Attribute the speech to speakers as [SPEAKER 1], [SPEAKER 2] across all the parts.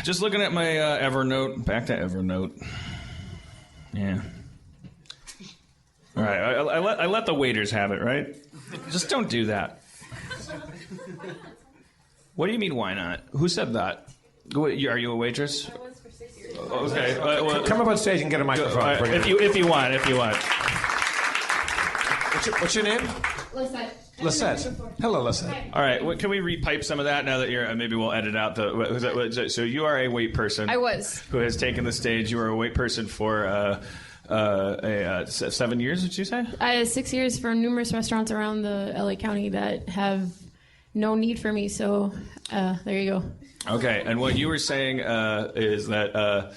[SPEAKER 1] Just looking at my Evernote. Back to Evernote. Yeah. All right. I let the waiters have it, right? Just don't do that. What do you mean, why not? Who said that? Are you a waitress?
[SPEAKER 2] I was for 6 years.
[SPEAKER 1] Okay. Well,
[SPEAKER 3] come up on stage and get a microphone.
[SPEAKER 1] If you want.
[SPEAKER 3] What's your name?
[SPEAKER 2] Lizette.
[SPEAKER 3] Lisette. Hello, Lisette.
[SPEAKER 1] All right. Can we repipe some of that now that you're? Maybe we'll edit out the. So you are a wait person.
[SPEAKER 2] I was.
[SPEAKER 1] Who has taken the stage? You were a wait person for 7 years. Did you say?
[SPEAKER 2] 6 years for numerous restaurants around the LA County that have no need for me. So there you go.
[SPEAKER 1] Okay. And what you were saying is that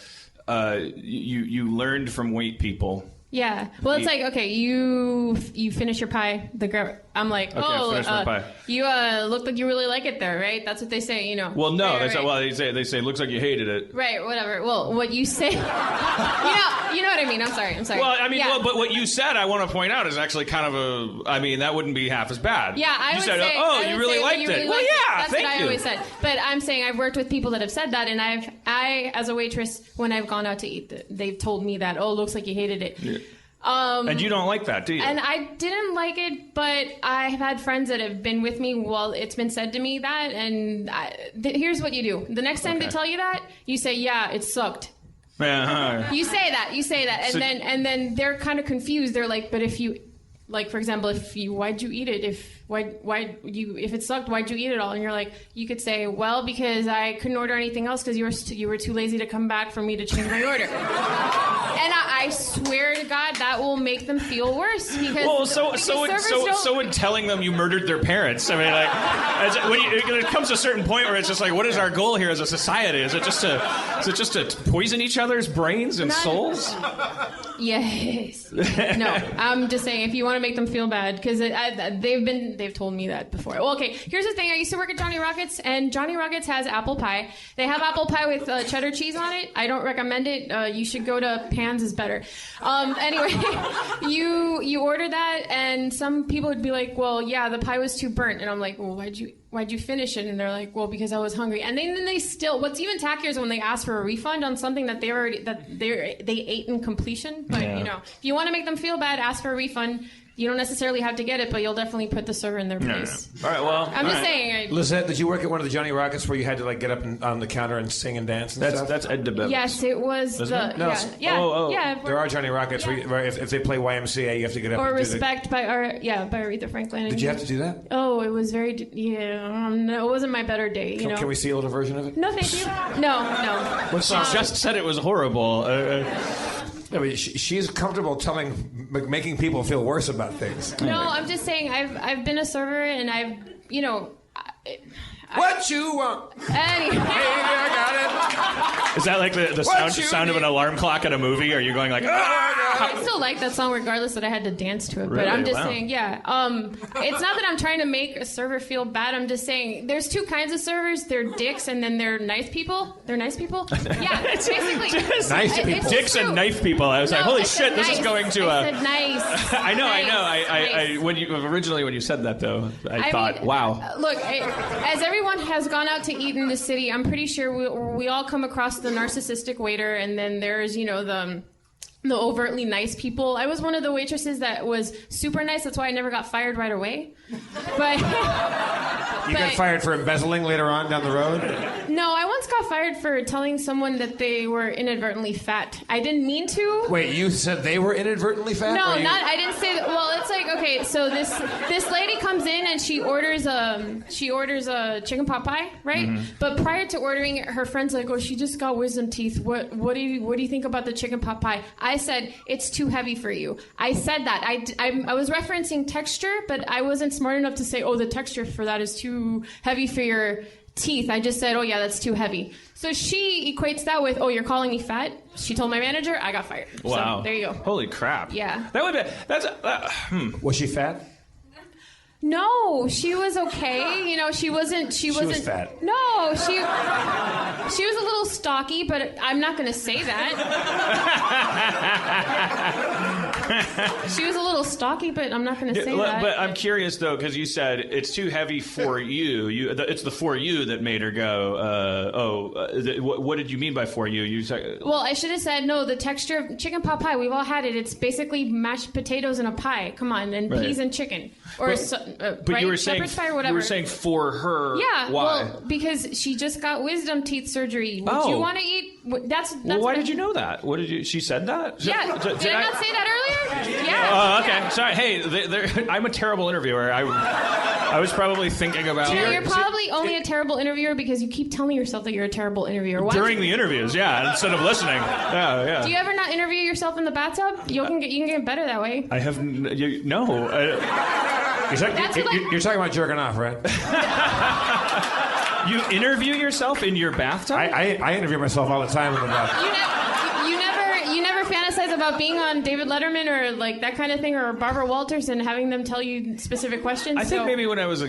[SPEAKER 1] you learned from wait people.
[SPEAKER 2] Yeah. Well, it's like, okay, you finish your pie. I'm like,
[SPEAKER 1] finish my pie.
[SPEAKER 2] You look like you really like it there, right? That's what they say, you know.
[SPEAKER 1] Well, no,
[SPEAKER 2] right.
[SPEAKER 1] They say it looks like you hated it.
[SPEAKER 2] Right, whatever. Well, what you say, you know what I mean. I'm sorry.
[SPEAKER 1] Well, I mean,
[SPEAKER 2] yeah.
[SPEAKER 1] but what you said, I want to point out, is actually kind of that wouldn't be half as bad.
[SPEAKER 2] Yeah, I would
[SPEAKER 1] said,
[SPEAKER 2] say,
[SPEAKER 1] you really liked it. Well, yeah,
[SPEAKER 2] that's
[SPEAKER 1] thank
[SPEAKER 2] what I
[SPEAKER 1] you.
[SPEAKER 2] always said. But I'm saying I've worked with people that have said that, and I as a waitress, when I've gone out to eat, they've told me that, it looks like you hated it.
[SPEAKER 1] Yeah. And you don't like that, do you?
[SPEAKER 2] And I didn't like it, but I have had friends that have been with me while it's been said to me that, and here's what you do. The next time they tell you that, you say, yeah, it sucked.
[SPEAKER 1] Yeah.
[SPEAKER 2] You say that, and then they're kind of confused. They're like, but if you, like, for example, why'd you eat it? If it sucked, why'd you eat it all? And you're like, you could say, well, because I couldn't order anything else because you were too lazy to come back for me to change my order. And I swear to God, that will make them feel worse because. Well,
[SPEAKER 1] so in telling them you murdered their parents, I mean, like, when it comes to a certain point where it's just like, what is our goal here as a society? Is it just to poison each other's brains and souls?
[SPEAKER 2] Yes. No, I'm just saying, if you want to make them feel bad, because they've told me that before. Well, okay, here's the thing. I used to work at Johnny Rockets, and Johnny Rockets has apple pie. They have apple pie with cheddar cheese on it. I don't recommend it. You should go to Pan's is better. Anyway, you order that, and some people would be like, well, yeah, the pie was too burnt. And I'm like, well, why'd you finish it? And they're like, well, because I was hungry. And then they still, what's even tackier is when they ask for a refund on something that they ate in completion. But if you want to make them feel bad, ask for a refund. You don't necessarily have to get it, but you'll definitely put the server in their place.
[SPEAKER 1] All right, well,
[SPEAKER 2] I'm just saying.
[SPEAKER 3] Lizette, did you work at one of the Johnny Rockets where you had to get up on the counter and sing and dance and stuff?
[SPEAKER 1] That's Ed DeBevis.
[SPEAKER 2] Yes, it was
[SPEAKER 3] yeah. There are Johnny Rockets where if they play YMCA, you have to get up.
[SPEAKER 2] Or
[SPEAKER 3] and
[SPEAKER 2] Respect by Aretha Franklin.
[SPEAKER 3] Did you have to do that?
[SPEAKER 2] Oh, it was very no, it wasn't my better day.
[SPEAKER 3] Can we see a little version of it?
[SPEAKER 2] No, thank you. No.
[SPEAKER 1] Well, she just said it was horrible.
[SPEAKER 3] I mean, she's comfortable making people feel worse about things.
[SPEAKER 2] No, I'm just saying I've been a server and I've
[SPEAKER 3] what you want?
[SPEAKER 2] Anyway.
[SPEAKER 3] I got it.
[SPEAKER 1] Is that like the sound of an alarm clock at a movie? Are you going like,
[SPEAKER 2] I still like that song regardless that I had to dance to it.
[SPEAKER 1] Really?
[SPEAKER 2] But I'm just
[SPEAKER 1] Wow.
[SPEAKER 2] saying, it's not that I'm trying to make a server feel bad. I'm just saying there's two kinds of servers. They're dicks and then they're nice people. They're nice people? Yeah, basically.
[SPEAKER 3] Nice people.
[SPEAKER 1] Dicks and knife people. I was like, holy shit,
[SPEAKER 2] nice.
[SPEAKER 1] this is going to...
[SPEAKER 2] I said nice.
[SPEAKER 1] I know.
[SPEAKER 2] Nice.
[SPEAKER 1] When you said that, though, I thought, wow.
[SPEAKER 2] Look, as everyone has gone out to eat in the city, I'm pretty sure we all come across the narcissistic waiter, and then there's, the overtly nice people. I was one of the waitresses that was super nice. That's why I never got fired right away. But
[SPEAKER 3] you got fired for embezzling later on down the road?
[SPEAKER 2] No, I once got fired for telling someone that they were inadvertently fat. I didn't mean to.
[SPEAKER 3] Wait, you said they were inadvertently fat?
[SPEAKER 2] No, I didn't say that. Well, it's like, okay, so this lady comes in and she orders a chicken pot pie, right? Mm-hmm. But prior to ordering it, her friend's like, oh, she just got wisdom teeth. What do you think about the chicken pot pie? I said, it's too heavy for you. I said that. I was referencing texture, but I wasn't smart enough to say, oh, the texture for that is too heavy for your teeth. I just said, oh, yeah, that's too heavy. So she equates that with, oh, you're calling me fat? She told my manager, I got fired.
[SPEAKER 1] Wow.
[SPEAKER 2] So there you go.
[SPEAKER 1] Holy crap.
[SPEAKER 2] Yeah.
[SPEAKER 1] That would be...
[SPEAKER 3] Was she fat?
[SPEAKER 2] No, she was okay. She wasn't.
[SPEAKER 3] She was fat.
[SPEAKER 2] No, she was a little stocky, but I'm not going to say that. She was a little stocky, but I'm not going to say that.
[SPEAKER 1] But I'm curious, though, because you said it's too heavy for you. It's the for you that made her go, what did you mean by for you?
[SPEAKER 2] Well, I should have said, no, the texture of chicken pot pie, we've all had it. It's basically mashed potatoes in a pie. Come on, and peas and chicken. Or
[SPEAKER 1] but you were
[SPEAKER 2] shepherd's pie or whatever.
[SPEAKER 1] You were saying for her.
[SPEAKER 2] Yeah,
[SPEAKER 1] why?
[SPEAKER 2] well, because she just got wisdom teeth surgery. Would you want to eat? That's
[SPEAKER 1] well, why did you know that? What did you? She said that.
[SPEAKER 2] Yeah. Did I not say that earlier? Yeah.
[SPEAKER 1] Oh, okay. Yeah. Sorry. Hey, I'm a terrible interviewer. I was probably thinking about.
[SPEAKER 2] You're probably only a terrible interviewer because you keep telling yourself that you're a terrible interviewer.
[SPEAKER 1] During the interviews, yeah, instead of listening. Yeah.
[SPEAKER 2] Do you ever not interview yourself in the bathtub? You can get better that way.
[SPEAKER 1] I have no.
[SPEAKER 3] You're talking about jerking off, right?
[SPEAKER 1] You interview yourself in your bathtub?
[SPEAKER 3] I interview myself all the time in the bathtub.
[SPEAKER 2] You never fantasize about being on David Letterman or like that kind of thing, or Barbara Walters and having them tell you specific questions.
[SPEAKER 1] I think maybe when I was a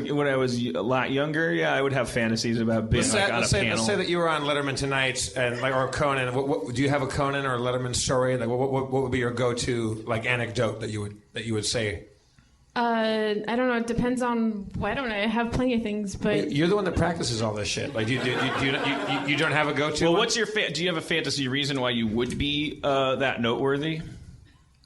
[SPEAKER 1] lot younger, I would have fantasies about being on a panel.
[SPEAKER 3] Let's say that you were on Letterman tonight, and or Conan. What, do you have a Conan or a Letterman story? Like, what would be your go-to anecdote that you would say?
[SPEAKER 2] I don't know. It depends on. I don't know. I have plenty of things, but
[SPEAKER 3] you're the one that practices all this shit. Like, you don't have a go-to.
[SPEAKER 1] Well, what's your? Do you have a fantasy reason why you would be that noteworthy?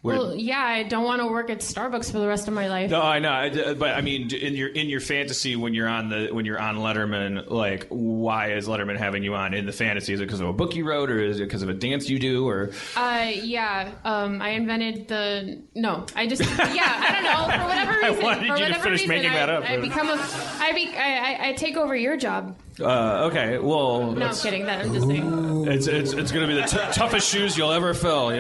[SPEAKER 2] Well, yeah, I don't want to work at Starbucks for the rest of my life.
[SPEAKER 1] No, I know, but I mean, in your fantasy, when you're on Letterman, like, why is Letterman having you on in the fantasy? Is it because of a book you wrote, or is it because of a dance you do, or?
[SPEAKER 2] Yeah, I invented the. No, I just. Yeah, I don't know, for whatever reason.
[SPEAKER 1] I wanted you to finish making that up.
[SPEAKER 2] I take over your job.
[SPEAKER 1] Okay, well.
[SPEAKER 2] No, I'm kidding. I'm just saying.
[SPEAKER 1] It's going to be the toughest shoes you'll ever fill.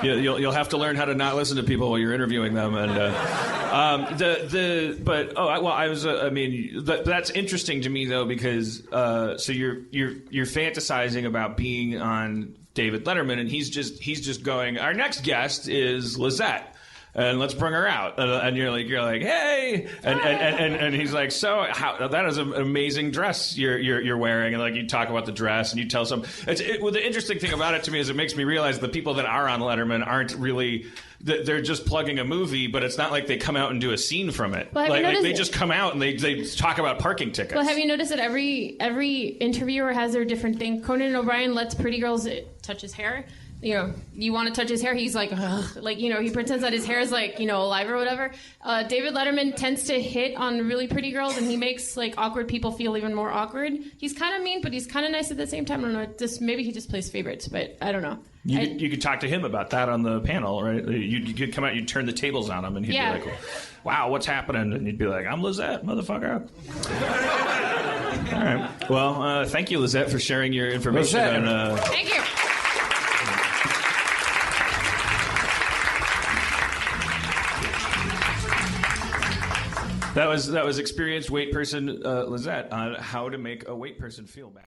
[SPEAKER 1] You'll have to learn how to not listen to people while you're interviewing them, and that's interesting to me though, because so you're fantasizing about being on David Letterman, and he's just going, our next guest is Lizette. And let's bring her out. And you're like, hey, and he's like, so that is an amazing dress you're wearing, and like you talk about the dress and you tell some. Well, the interesting thing about it to me is it makes me realize the people that are on Letterman aren't really. They're just plugging a movie, but it's not like they come out and do a scene from it.
[SPEAKER 2] Well,
[SPEAKER 1] they just come out and they talk about parking tickets.
[SPEAKER 2] Well, have you noticed that every interviewer has their different thing? Conan O'Brien lets pretty girls touch his hair. You want to touch his hair, he's like, ugh. Like, he pretends that his hair is like, alive or whatever. David Letterman tends to hit on really pretty girls, and he makes like awkward people feel even more awkward. He's kind of mean, but he's kind of nice at the same time. I don't know. Maybe he just plays favorites, but I don't know.
[SPEAKER 1] You could talk to him about that on the panel, right? You could come out, you'd turn the tables on him, and he'd be like, wow, what's happening? And you'd be like, I'm Lizette, motherfucker. All right. Well, thank you, Lizette, for sharing your information.
[SPEAKER 2] Thank you.
[SPEAKER 1] That was experienced weight person Lizette on how to make a weight person feel bad.